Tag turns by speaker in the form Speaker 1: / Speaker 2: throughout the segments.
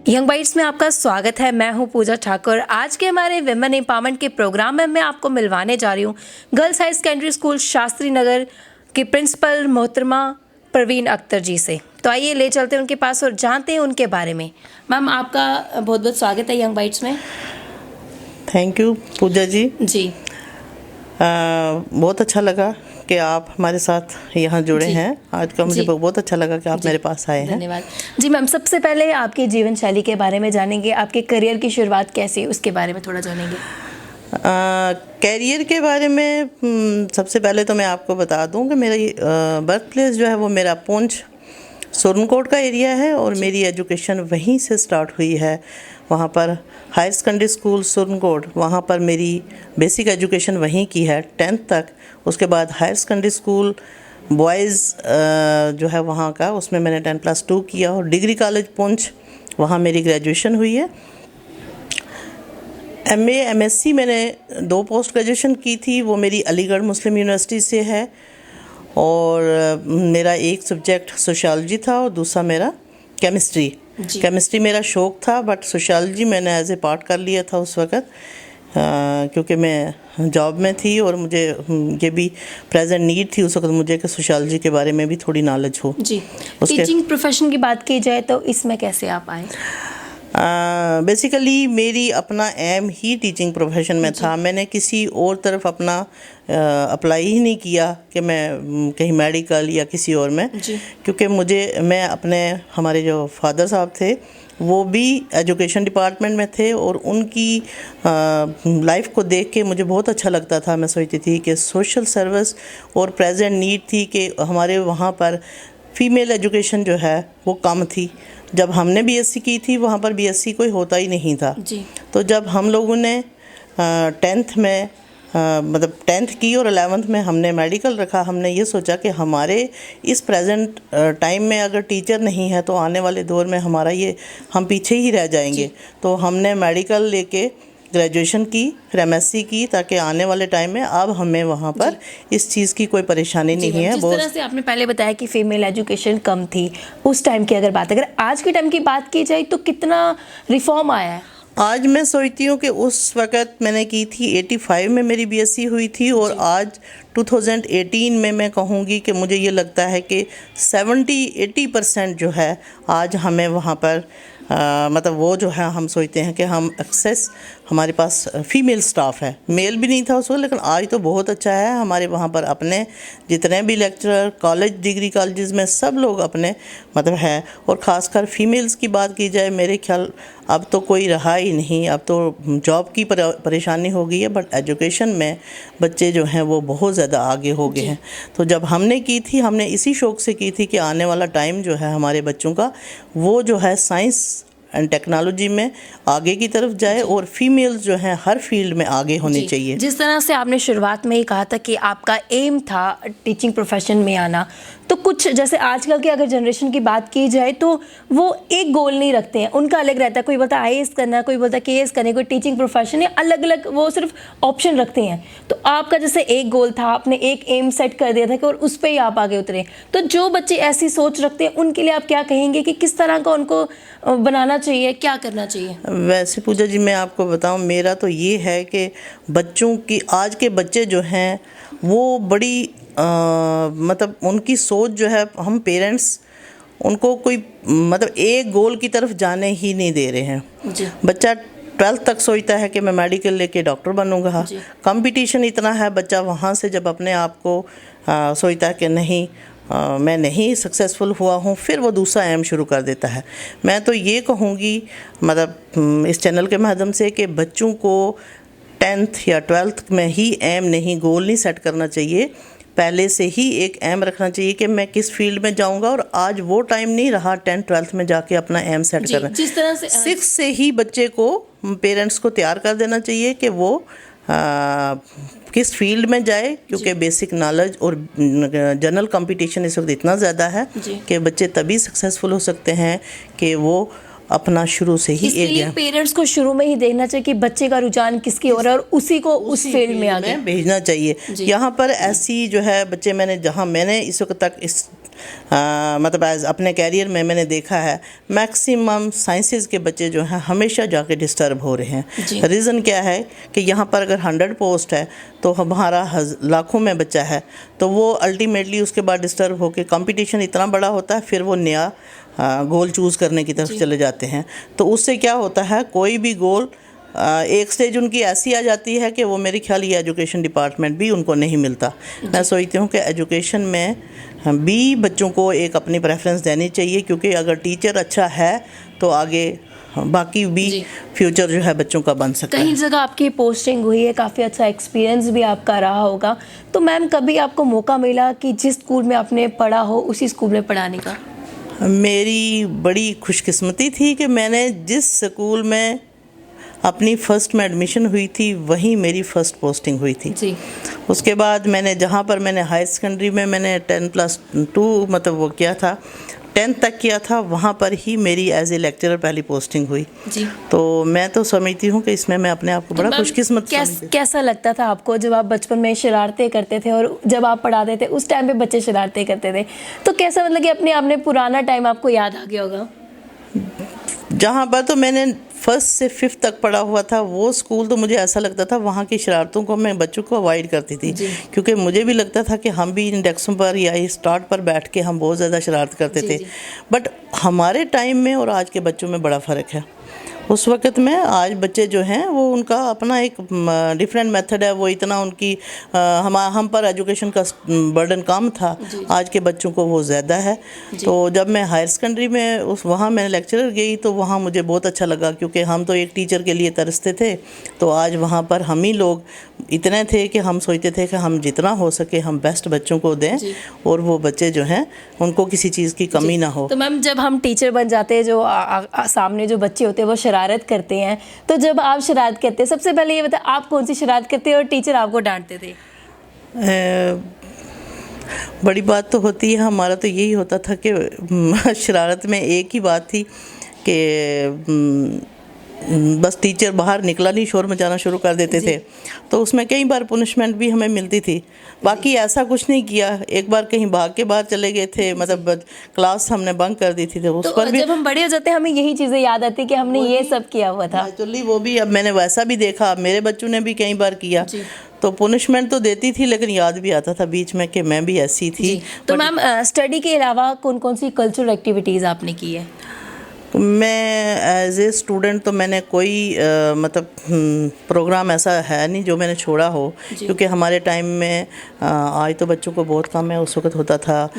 Speaker 1: Young bytes में आपका स्वागत है। मैं हूं पूजा ठाकुर। आज के हमारे विमेन एम्पावरमेंट के प्रोग्राम में मैं आपको मिलवाने जा रही हूं girls high secondary school Shastri Nagar की प्रिंसिपल मोहतरमा परवीन अख्तर जी से। तो आइए ले चलते हैं उनके पास और जानते हैं उनके बारे में। मैम, आपका बहुत बहुत स्वागत है यंग बाइट्स में।
Speaker 2: थैंक यू पूजा जी। बहुत अच्छा लगा कि आप हमारे साथ यहाँ जुड़े हैं। आज का मुझे बहुत अच्छा लगा कि आप मेरे पास आए हैं।
Speaker 1: धन्यवाद जी। मैम, सबसे पहले आपके जीवन शैली के बारे में जानेंगे। आपके करियर की शुरुआत कैसी, उसके बारे में थोड़ा जानेंगे।
Speaker 2: कैरियर के बारे में सबसे पहले तो मैं आपको बता दूं कि मेरी बर्थ प्लेस जो है वो मेरा पुंछ सुरनकोट का एरिया है और मेरी एजुकेशन वहीं से स्टार्ट हुई है। वहाँ पर हायर सेकेंडरी स्कूल सुरनकोट, वहाँ पर मेरी बेसिक एजुकेशन वहीं की है 10th तक। उसके बाद हायर सेकेंडरी स्कूल बॉयज़ जो है वहाँ का, उसमें मैंने 10+2 किया और डिग्री कॉलेज पुंछ, वहाँ मेरी ग्रेजुएशन हुई है। MA MSc मैंने 2 पोस्ट ग्रेजुएशन की थी, वो मेरी अलीगढ़ मुस्लिम यूनिवर्सिटी से है। और मेरा एक सब्जेक्ट सोशियोलॉजी था और दूसरा मेरा केमिस्ट्री। केमिस्ट्री मेरा शौक़ था, बट सोशियोलॉजी मैंने एज ए पार्ट कर लिया था उस वक़्त, क्योंकि मैं जॉब में थी और मुझे ये भी प्रेजेंट नीड थी उस वक्त मुझे कि सोशियोलॉजी के बारे में भी थोड़ी नॉलेज हो
Speaker 1: जी। टीचिंग प्रोफेशन की बात की जाए तो इसमें कैसे आप आए?
Speaker 2: बेसिकली मेरी अपना एम ही टीचिंग प्रोफेशन में था। मैंने किसी और तरफ अपना अप्लाई ही नहीं किया कि मैं कहीं मेडिकल या किसी और में, क्योंकि मैं अपने हमारे जो फादर साहब थे वो भी एजुकेशन डिपार्टमेंट में थे और उनकी लाइफ को देख के मुझे बहुत अच्छा लगता था। मैं सोचती थी कि सोशल सर्विस और प्रेजेंट नीड थी कि हमारे वहाँ पर फीमेल एजुकेशन जो है वो कम थी। जब हमने BSc की थी वहाँ पर BSc कोई होता ही नहीं था
Speaker 1: जी।
Speaker 2: तो जब हम लोगों ने 10th में मतलब 10th की और 11th में हमने मेडिकल रखा, हमने ये सोचा कि हमारे इस प्रेजेंट टाइम में अगर टीचर नहीं है तो आने वाले दौर में हमारा हम पीछे ही रह जाएंगे। तो हमने मेडिकल लेके ग्रेजुएशन की, फिर MSc की, ताकि आने वाले टाइम में अब हमें वहाँ पर इस चीज़ की कोई परेशानी नहीं है।
Speaker 1: जिस तरह से आपने पहले बताया कि फीमेल एजुकेशन कम थी उस टाइम की, अगर आज के टाइम की बात की जाए तो कितना रिफॉर्म आया है?
Speaker 2: आज मैं सोचती हूँ कि उस वक़्त मैंने की थी 85 में मेरी BSc हुई थी और आज 2018 में मैं कहूँगी कि मुझे ये लगता है कि 70-80% जो है आज हमें वहाँ पर मतलब वो जो है हम सोचते हैं कि हम एक्सेस हमारे पास फ़ीमेल स्टाफ है। मेल भी नहीं था उस वक्त, लेकिन आज तो बहुत अच्छा है। हमारे वहाँ पर अपने जितने भी लेक्चरर कॉलेज डिग्री कॉलेजेस में सब लोग अपने मतलब है। और ख़ासकर फीमेल्स की बात की जाए, मेरे ख्याल अब तो कोई रहा ही नहीं। अब तो जॉब की परेशानी हो गई है, बट एजुकेशन में बच्चे जो हैं वो बहुत ज़्यादा आगे हो गए हैं। तो जब हमने की थी, हमने इसी शौक़ से की थी कि आने वाला टाइम जो है हमारे बच्चों का वो जो है साइंस एंड टेक्नोलॉजी में आगे की तरफ जाए और फीमेल्स जो हैं हर फील्ड में आगे होनी चाहिए।
Speaker 1: जिस तरह से आपने शुरुआत में ही कहा था कि आपका एम था टीचिंग प्रोफेशन में आना, तो कुछ जैसे आजकल की अगर जनरेशन की बात की जाए तो वो एक गोल नहीं रखते हैं, उनका अलग रहता है। कोई बोलता है IAS करना, कोई बोलता है KS करने, कोई टीचिंग प्रोफेशन है, अलग अलग वो सिर्फ ऑप्शन रखते हैं। तो आपका जैसे एक गोल था, आपने एक एम सेट कर दिया था कि और उस पर ही आप आगे उतरे। तो जो बच्चे ऐसी सोच रखते हैं उनके लिए आप क्या कहेंगे कि किस तरह का उनको बनाना चाहिए, क्या करना चाहिए?
Speaker 2: वैसे पूजा जी मैं आपको बताऊं, मेरा तो ये है कि बच्चों की, आज के बच्चे जो हैं वो बड़ी मतलब उनकी सोच जो है, हम पेरेंट्स उनको कोई मतलब एक गोल की तरफ जाने ही नहीं दे रहे हैं जी। बच्चा 12th तक सोचता है कि मैं मेडिकल लेके डॉक्टर बनूंगा। कंपटीशन इतना है, बच्चा वहाँ से जब अपने आप को सोचता है कि नहीं मैं नहीं सक्सेसफुल हुआ हूँ, फिर वो दूसरा एम शुरू कर देता है। मैं तो ये कहूँगी मतलब इस चैनल के माध्यम से कि बच्चों को 10th या 12th में ही एम नहीं, गोल नहीं सेट करना चाहिए। पहले से ही एक एम रखना चाहिए कि मैं किस फील्ड में जाऊंगा। और आज वो टाइम नहीं रहा 10th 12th में जाके अपना एम सेट करना।
Speaker 1: जिस तरह से
Speaker 2: 6 से ही बच्चे को, पेरेंट्स को तैयार कर देना चाहिए कि वो किस फील्ड में जाए, क्योंकि बेसिक नॉलेज और जनरल कंपटीशन इस वक्त इतना ज़्यादा है कि बच्चे तभी सक्सेसफुल हो सकते हैं कि वो अपना शुरू से ही एक
Speaker 1: इसलिए पेरेंट्स को शुरू में ही देखना चाहिए कि बच्चे का रुझान किसकी ओर है और उसी को उस फील्ड में आगे
Speaker 2: भेजना चाहिए। यहाँ पर ऐसी जो है बच्चे मैंने इस वक्त तक इस मतलब एज अपने कैरियर में मैंने देखा है, मैक्सिमम साइंसेज के बच्चे जो हैं हमेशा जाके डिस्टर्ब हो रहे हैं। रीज़न क्या है कि यहाँ पर अगर 100 पोस्ट है तो हमारा लाखों में बच्चा है, तो वो अल्टीमेटली उसके बाद डिस्टर्ब होकर कंपटीशन इतना बड़ा होता है, फिर वो नया गोल चूज़ करने की तरफ चले जाते हैं। तो उससे क्या होता है, कोई भी गोल एक स्टेज उनकी ऐसी आ जाती है कि वो मेरे ख्याल ये एजुकेशन डिपार्टमेंट भी उनको नहीं मिलता। मैं सोचती हूँ कि एजुकेशन में भी बच्चों को एक अपनी प्रेफरेंस देनी चाहिए, क्योंकि अगर टीचर अच्छा है तो आगे बाकी भी फ्यूचर जो है बच्चों का बन सकता है।
Speaker 1: कई जगह आपकी पोस्टिंग हुई है, काफ़ी अच्छा एक्सपीरियंस भी आपका रहा होगा, तो मैम कभी आपको मौका मिला कि जिस स्कूल में आपने पढ़ा हो उसी स्कूल में पढ़ाने का?
Speaker 2: मेरी बड़ी खुशकिस्मती थी कि मैंने जिस स्कूल में अपनी फ़र्स्ट में एडमिशन हुई थी वहीं मेरी फ़र्स्ट पोस्टिंग हुई थी
Speaker 1: जी।
Speaker 2: उसके बाद मैंने जहाँ पर मैंने हायर सेकेंडरी में मैंने 10+2 मतलब वो किया था, 10th तक किया था, वहाँ पर ही मेरी एज ए लेक्चरर पहली पोस्टिंग हुई
Speaker 1: जी।
Speaker 2: तो मैं तो समझती हूँ कि इसमें मैं अपने आप को बड़ा खुशकिस्मत
Speaker 1: कैसा लगता था आपको जब आप बचपन में शरारतें करते थे और जब आप पढ़ाते थे उस टाइम पे बच्चे शरारतें करते थे, तो कैसा मतलब कि अपने आपने पुराना टाइम आपको याद आ गया होगा?
Speaker 2: जहाँ पर तो मैंने 1st से 5th तक पढ़ा हुआ था वो स्कूल, तो मुझे ऐसा लगता था वहाँ की शरारतों को मैं बच्चों को अवॉइड करती थी, क्योंकि मुझे भी लगता था कि हम भी इन डेस्कों पर या इस स्टार्ट पर बैठ के हम बहुत ज़्यादा शरारत करते थे। बट हमारे टाइम में और आज के बच्चों में बड़ा फ़र्क है। उस वक़्त में आज बच्चे जो हैं वो उनका अपना एक डिफरेंट मेथड है, वो इतना उनकी हम पर एजुकेशन का बर्डन कम था, आज के बच्चों को वो ज़्यादा है। तो जब मैं हायर सेकेंडरी में वहाँ मैं लेक्चरर गई तो वहाँ मुझे बहुत अच्छा लगा, क्योंकि हम तो एक टीचर के लिए तरसते थे, तो आज वहाँ पर हम ही लोग इतने थे कि हम सोचते थे कि हम जितना हो सके हम बेस्ट बच्चों को दें और वो बच्चे जो हैं उनको किसी चीज़ की कमी ना हो।
Speaker 1: तो मैम जब हम टीचर बन जाते हैं, जो सामने जो बच्चे होते हैं वो शरारत करते हैं, तो जब आप शरारत करते हैं सबसे पहले ये बताएं आप कौन सी शरारत करते हैं और टीचर आपको डांटते थे?
Speaker 2: बड़ी बात तो होती है, हमारा तो यही होता था कि शरारत में एक ही बात थी कि बस टीचर बाहर निकला नहीं शोर मचाना शुरू कर देते थे, तो उसमें कई बार पुनिशमेंट भी हमें मिलती थी। बाकी ऐसा कुछ नहीं किया, एक बार कहीं भाग के बाहर चले गए थे, मतलब क्लास हमने बंक कर दी थी, तो उस पर भी
Speaker 1: जब हम बड़े हो जाते हैं हमें यही चीज़ें याद आती है कि हमने ये सब किया हुआ था।
Speaker 2: एक्चुअली वो भी अब मैंने वैसा भी देखा, मेरे बच्चों ने भी कई बार किया, तो पुनिशमेंट तो देती थी लेकिन याद भी आता था बीच में कि मैं भी ऐसी थी।
Speaker 1: तो मैम स्टडी के अलावा कौन कौन सी कल्चरल एक्टिविटीज़ आपने की है?
Speaker 2: मैं एज ए स्टूडेंट तो मैंने कोई मतलब प्रोग्राम ऐसा है नहीं जो मैंने छोड़ा हो, क्योंकि हमारे टाइम में आज तो बच्चों को बहुत कम है, उस वक्त होता था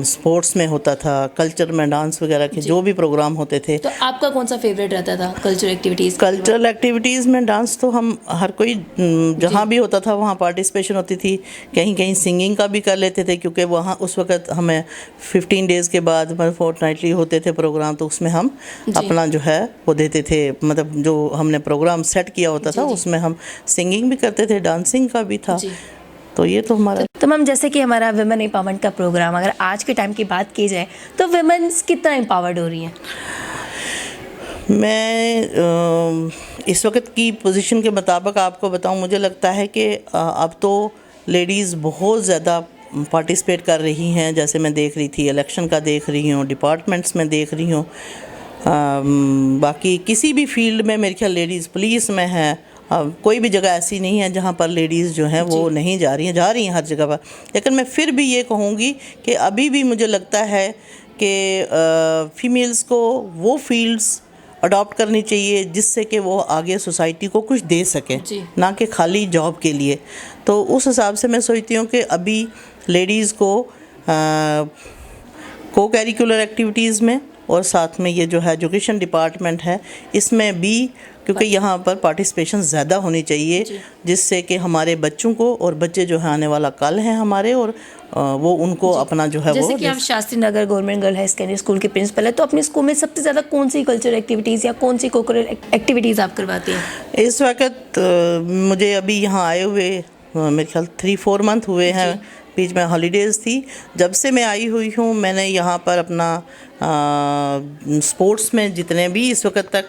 Speaker 2: स्पोर्ट्स में होता था, कल्चर में डांस वगैरह के जो भी प्रोग्राम होते थे।
Speaker 1: तो आपका कौन सा फेवरेट रहता था कल्चरल एक्टिविटीज़?
Speaker 2: कल्चरल एक्टिविटीज़ में डांस तो हम हर कोई जहाँ भी होता था वहाँ पार्टिसिपेशन होती थी, कहीं कहीं सिंगिंग का भी कर लेते थे, क्योंकि वहाँ उस वक्त हमें 15 डेज़ के बाद मतलब फोर्टनाइटली होते थे प्रोग्राम, तो उसमें हम अपना जो है वो देते थे, मतलब जो हमने प्रोग्राम सेट किया होता था उसमें हम सिंगिंग भी करते थे, डांसिंग का भी था। तो ये तो हमारा
Speaker 1: तो मैम जैसे कि हमारा विमेन एम्पावरमेंट का प्रोग्राम अगर आज के टाइम की बात की जाए तो विमेन्स कितना एम्पावर्ड हो रही हैं?
Speaker 2: मैं इस वक्त की पोजीशन के मुताबिक आपको बताऊं, मुझे लगता है कि अब तो लेडीज़ बहुत ज़्यादा पार्टिसिपेट कर रही हैं। जैसे मैं देख रही थी इलेक्शन का देख रही हूँ, डिपार्टमेंट्स में देख रही हूँ, बाकी किसी भी फील्ड में मेरे ख्याल लेडीज़ पुलिस में है, कोई भी जगह ऐसी नहीं है जहाँ पर लेडीज़ जो हैं वो नहीं जा रही हैं हर जगह पर। लेकिन मैं फिर भी ये कहूँगी कि अभी भी मुझे लगता है कि फ़ीमेल्स को वो फील्ड्स अडॉप्ट करनी चाहिए जिससे कि वो आगे सोसाइटी को कुछ दे सकें, ना कि खाली जॉब के लिए। तो उस हिसाब से मैं सोचती हूँ कि अभी लेडीज़ को को करिकुलर एक्टिविटीज़ में और साथ में ये जो है एजुकेशन डिपार्टमेंट है इसमें भी, क्योंकि यहाँ पर पार्टिसिपेशन ज़्यादा होनी चाहिए, जिससे कि हमारे बच्चों को और बच्चे जो है आने वाला कल है हमारे, और वो उनको अपना जो है
Speaker 1: जैसे
Speaker 2: वो
Speaker 1: कि आप Shastri Nagar government girl high secondary school के प्रिंसिपल है, तो अपने स्कूल में सबसे ज़्यादा कौन सी कल्चरल एक्टिविटीज़ या कौन सी कोकरल एक्टिविटीज़ आप करवाती हैं?
Speaker 2: इस वक्त मुझे अभी यहाँ आए हुए मेरे ख्याल 3-4 मंथ हुए हैं, बीच में हॉलीडेज़ थी। जब से मैं आई हुई हूँ मैंने यहाँ पर अपना स्पोर्ट्स में जितने भी इस वक्त तक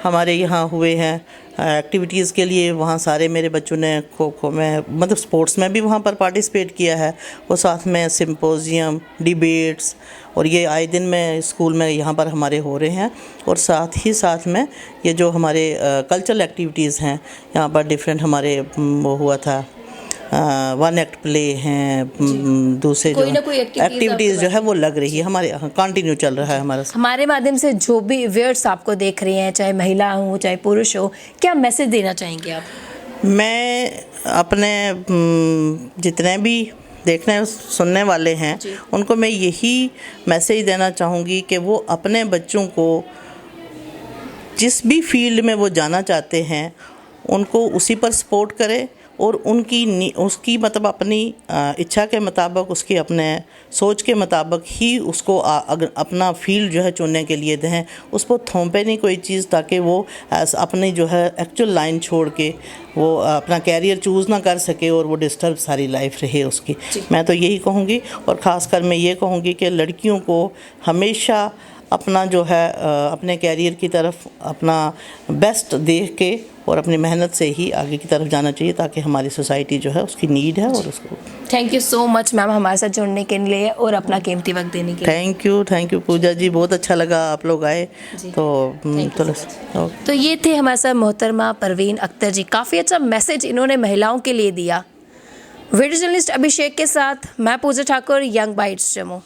Speaker 2: हमारे यहाँ हुए हैं एक्टिविटीज़ के लिए, वहाँ सारे मेरे बच्चों ने खो खो में मतलब स्पोर्ट्स में भी वहाँ पर पार्टिसिपेट किया है, और साथ में सिम्पोजियम, डिबेट्स, और ये आए दिन में स्कूल में यहाँ पर हमारे हो रहे हैं। और साथ ही साथ में ये जो हमारे कल्चरल एक्टिविटीज़ हैं यहाँ पर डिफरेंट हमारे वो हुआ था, वन एक्ट प्ले हैं, दूसरे जो
Speaker 1: कोई ना कोई
Speaker 2: एक्टिविटीज़ जो है वो लग रही है हमारे यहाँ, कंटिन्यू चल रहा है हमारा।
Speaker 1: हमारे माध्यम से जो भी व्यूअर्स आपको देख रहे हैं, चाहे महिला हो चाहे पुरुष हो, क्या मैसेज देना चाहेंगे आप?
Speaker 2: मैं अपने जितने भी देखने सुनने वाले हैं उनको मैं यही मैसेज देना चाहूँगी कि वो अपने बच्चों को जिस भी फील्ड में वो जाना चाहते हैं उनको उसी पर सपोर्ट करें, और उसकी मतलब अपनी इच्छा के मुताबिक, उसकी अपने सोच के मुताबिक ही उसको अपना फील्ड जो है चुनने के लिए दें। उस पर थोपे नहीं कोई चीज़, ताकि वो अपनी जो है एक्चुअल लाइन छोड़ के वो अपना कैरियर चूज़ ना कर सके और वो डिस्टर्ब सारी लाइफ रहे उसकी। मैं तो यही कहूँगी, और ख़ासकर मैं ये कहूँगी कि लड़कियों को हमेशा अपना जो है अपने कैरियर की तरफ अपना बेस्ट देख के और अपनी मेहनत से ही आगे की तरफ जाना चाहिए, ताकि हमारी सोसाइटी जो है उसकी नीड है और उसको।
Speaker 1: Thank you so much ma'am हमारे साथ जुड़ने के लिए और अपना कीमती वक्त देने के लिए।
Speaker 2: थैंक यू पूजा जी, बहुत अच्छा लगा आप लोग आए।
Speaker 1: तो ये थे हमारे साथ मोहतरमा परवीन अख्तर जी। काफ़ी अच्छा मैसेज इन्होंने महिलाओं के लिए दिया। वीडियो जर्नलिस्ट अभिषेक के साथ मैं पूजा ठाकुर, यंग बाइट्स जम्मू।